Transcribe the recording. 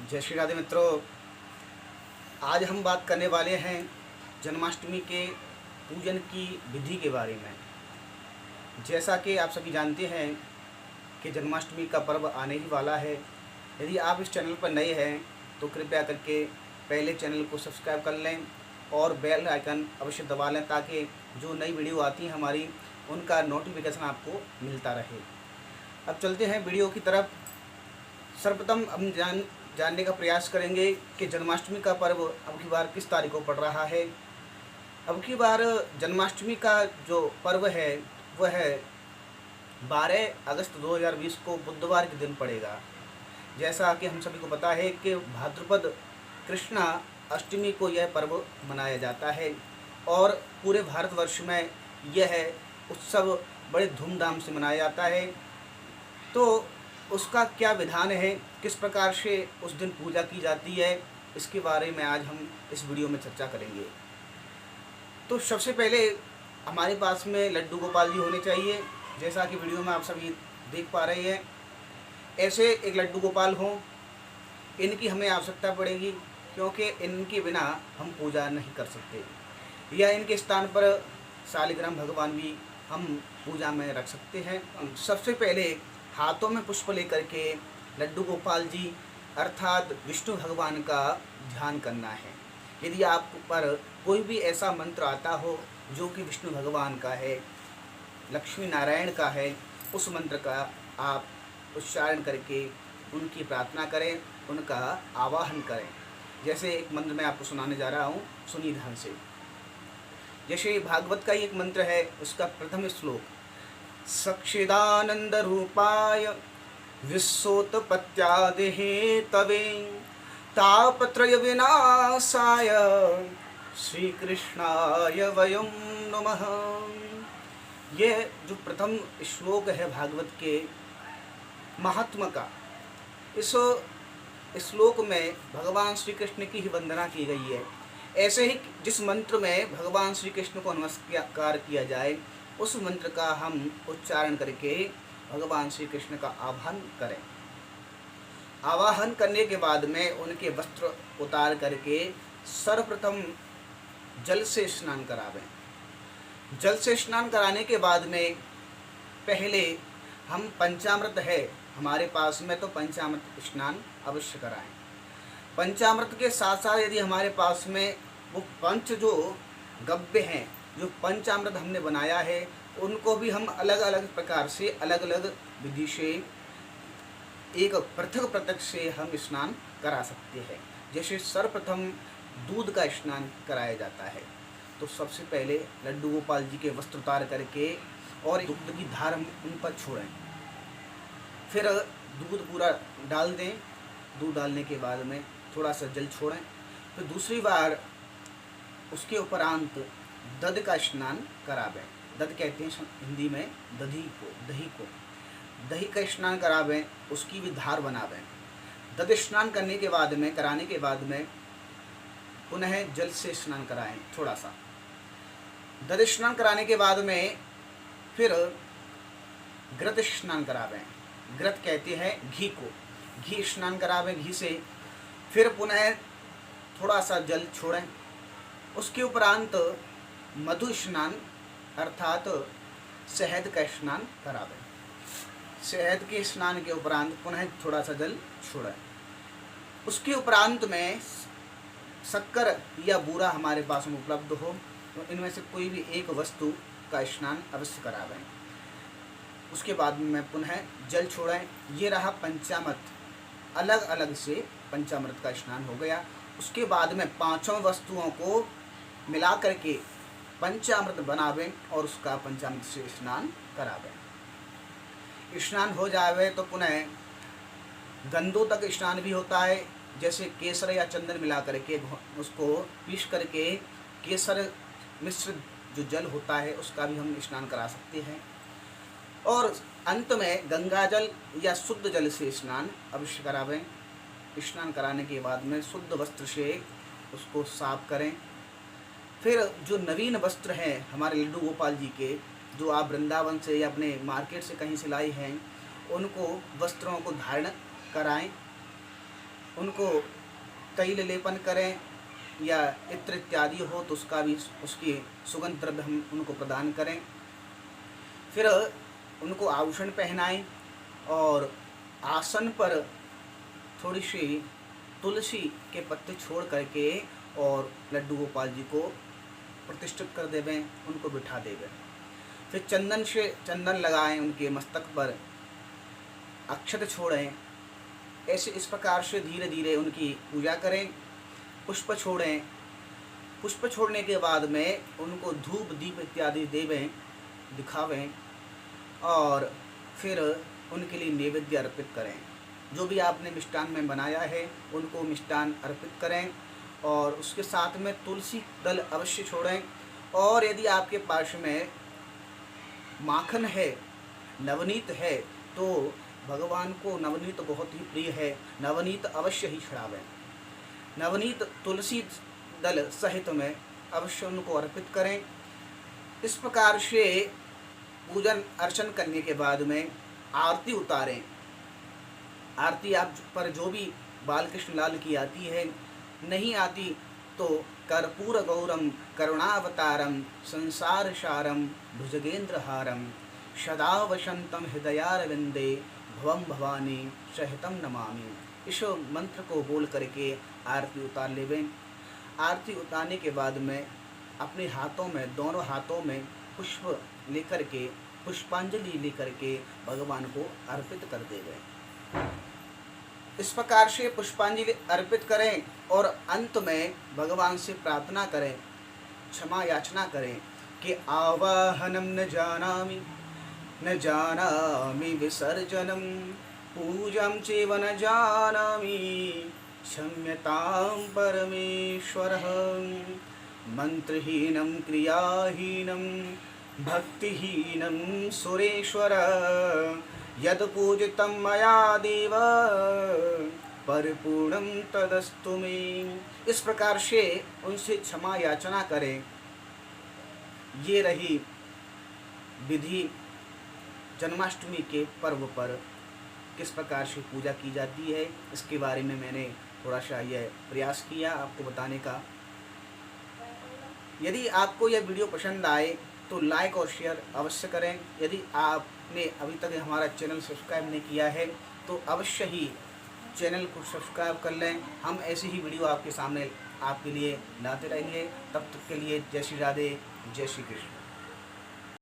जय श्री राधे मित्रों। आज हम बात करने वाले हैं जन्माष्टमी के पूजन की विधि के बारे में। जैसा कि आप सभी जानते हैं कि जन्माष्टमी का पर्व आने ही वाला है। यदि आप इस चैनल पर नए हैं तो कृपया करके पहले चैनल को सब्सक्राइब कर लें और बेल आइकन अवश्य दबा लें ताकि जो नई वीडियो आती है हमारी उनका नोटिफिकेशन आपको मिलता रहे। अब चलते हैं वीडियो की तरफ। सर्वप्रथम हम जानने का प्रयास करेंगे कि जन्माष्टमी का पर्व अब की बार किस तारीख को पड़ रहा है। अब की बार जन्माष्टमी का जो पर्व है वह है 12 अगस्त 2020 को बुधवार के दिन पड़ेगा। जैसा कि हम सभी को पता है कि भाद्रपद कृष्णा अष्टमी को यह पर्व मनाया जाता है और पूरे भारतवर्ष में यह उत्सव बड़े धूमधाम से मनाया जाता है। तो उसका क्या विधान है, किस प्रकार से उस दिन पूजा की जाती है, इसके बारे में आज हम इस वीडियो में चर्चा करेंगे। तो सबसे पहले हमारे पास में लड्डू गोपाल जी होने चाहिए। जैसा कि वीडियो में आप सभी देख पा रहे हैं, ऐसे एक लड्डू गोपाल हों। इनकी हमें आवश्यकता पड़ेगी क्योंकि इनके बिना हम पूजा नहीं कर सकते, या इनके स्थान पर शालिग्राम भगवान भी हम पूजा में रख सकते हैं। सबसे पहले हाथों में पुष्प लेकर के लड्डू गोपाल जी अर्थात विष्णु भगवान का ध्यान करना है। यदि आप पर कोई भी ऐसा मंत्र आता हो जो कि विष्णु भगवान का है, लक्ष्मी नारायण का है, उस मंत्र का आप उच्चारण करके उनकी प्रार्थना करें, उनका आवाहन करें। जैसे एक मंत्र मैं आपको सुनाने जा रहा हूँ, सुनिए ध्यान से। जैसे भागवत का ही एक मंत्र है, उसका प्रथम श्लोक, सच्चिदानंद रूपाय विश्वोत्पत्त्यादिहे तवे तापत्रय विनाशाय श्री कृष्णाय वयं नमः। यह जो प्रथम श्लोक है भागवत के महात्मा का, इस श्लोक में भगवान श्री कृष्ण की ही वंदना की गई है। ऐसे ही जिस मंत्र में भगवान श्री कृष्ण को नमस्कार किया जाए, उस मंत्र का हम उच्चारण करके भगवान श्री कृष्ण का आह्वान करें। आवाहन करने के बाद में उनके वस्त्र उतार करके सर्वप्रथम जल से स्नान करावें। जल से स्नान कराने के बाद में पहले हम पंचामृत है हमारे पास में, तो पंचामृत स्नान अवश्य कराएं। पंचामृत के साथ साथ यदि हमारे पास में वो पंच जो गव्य हैं, जो पंचामृत हमने बनाया है, उनको भी हम अलग अलग प्रकार से अलग अलग विधि से एक पृथक पृथक से हम स्नान करा सकते हैं। जैसे सर्वप्रथम दूध का स्नान कराया जाता है, तो सबसे पहले लड्डू गोपाल जी के वस्त्र उतार करके और दूध की धार हम उन पर छोड़ें। फिर दूध पूरा डाल दें। दूध डालने के बाद में थोड़ा सा जल छोड़ें। फिर दूसरी बार उसके उपरांत दध का स्नान करावें। दध कहते हैं हिंदी में दही को। दही का स्नान करावें, उसकी भी धार बनावें। दध स्नान करने के बाद में कराने के बाद में पुनः जल से स्नान कराएं थोड़ा सा। दध स्नान कराने के बाद में फिर घृत स्नान करावें। घृत कहते हैं घी को। घी स्नान करावें घी से। फिर पुनः थोड़ा सा जल छोड़ें। उसके उपरांत मधु स्नान अर्थात शहद का स्नान करावें। शहद के स्नान के उपरांत पुनः थोड़ा सा जल छोड़ें। उसके उपरांत में शक्कर या बूरा हमारे पास में उपलब्ध हो तो इनमें से कोई भी एक वस्तु का स्नान अवश्य करावें। उसके बाद में पुनः जल छोड़ें। ये रहा पंचामृत, अलग अलग से पंचामृत का स्नान हो गया। उसके बाद में पांचों वस्तुओं को मिला करके पंचामृत बनावें और उसका पंचामृत से स्नान करावें। स्नान हो जावे तो पुनः गंधों तक स्नान भी होता है। जैसे केसर या चंदन मिला करके उसको पीस करके केसर मिश्र जो जल होता है उसका भी हम स्नान करा सकते हैं। और अंत में गंगा जल या शुद्ध जल से स्नान अवश्य करावें। स्नान कराने के बाद में शुद्ध वस्त्र से उसको साफ करें। फिर जो नवीन वस्त्र हैं हमारे लड्डू गोपाल जी के, जो आप वृंदावन से या अपने मार्केट से कहीं से लाए हैं, उनको वस्त्रों को धारण कराएं। उनको तैल लेपन करें या इत्र इत्यादि हो तो उसका भी उसकी सुगंध द्रव्य हम उनको प्रदान करें। फिर उनको आभूषण पहनाएं और आसन पर थोड़ी सी तुलसी के पत्ते छोड़ करके और लड्डू गोपाल जी को प्रतिष्ठित कर देवें, उनको बिठा देवें। फिर चंदन लगाएं उनके मस्तक पर, अक्षत छोड़ें। ऐसे इस प्रकार से धीरे धीरे उनकी पूजा करें। पुष्प छोड़ें। पुष्प छोड़ने के बाद में उनको धूप दीप इत्यादि देवें, दिखावें और फिर उनके लिए नैवेद्य अर्पित करें। जो भी आपने मिष्टान में बनाया है उनको मिष्टान अर्पित करें और उसके साथ में तुलसी दल अवश्य छोड़ें। और यदि आपके पास में माखन है, नवनीत है, तो भगवान को नवनीत बहुत ही प्रिय है, नवनीत अवश्य ही चढ़ावें। नवनीत तुलसी दल सहित में अवश्य उनको अर्पित करें। इस प्रकार से पूजन अर्चन करने के बाद में आरती उतारें। आरती आप पर जो भी बालकृष्ण लाल की आती है, नहीं आती तो कर्पूर गौरम करुणावतारम संसार सारम भुजगेंद्र हारम सदा वसंतम हृदयारविंदे भवम भवानी सहितम नमामि। इस मंत्र को बोल करके आरती उतार लेवें। आरती उतारने के बाद में अपने हाथों में, दोनों हाथों में पुष्प लेकर के, पुष्पांजलि लेकर के भगवान को अर्पित कर देवें। इस प्रकार से पुष्पांजलि अर्पित करें और अंत में भगवान से प्रार्थना करें, क्षमा याचना करें कि आवाहनम न जानामि विसर्जनम पूजम चैव न जानामि क्षम्यतां परमेश्वरः मंत्रहीनं क्रियाहीनं भक्तिहीनं सुरेश्वर यद पूजितं मया देव परिपूर्णं तदस्तु मे। इस प्रकार से उनसे क्षमा याचना करें। ये रही विधि जन्माष्टमी के पर्व पर किस प्रकार से पूजा की जाती है, इसके बारे में मैंने थोड़ा सा यह प्रयास किया आपको बताने का। यदि आपको यह वीडियो पसंद आए तो लाइक और शेयर अवश्य करें। यदि आपने अभी तक हमारा चैनल सब्सक्राइब नहीं किया है तो अवश्य ही चैनल को सब्सक्राइब कर लें। हम ऐसी ही वीडियो आपके सामने आपके लिए लाते रहेंगे। तब तक के लिए जय श्री राधे, जय श्री कृष्ण।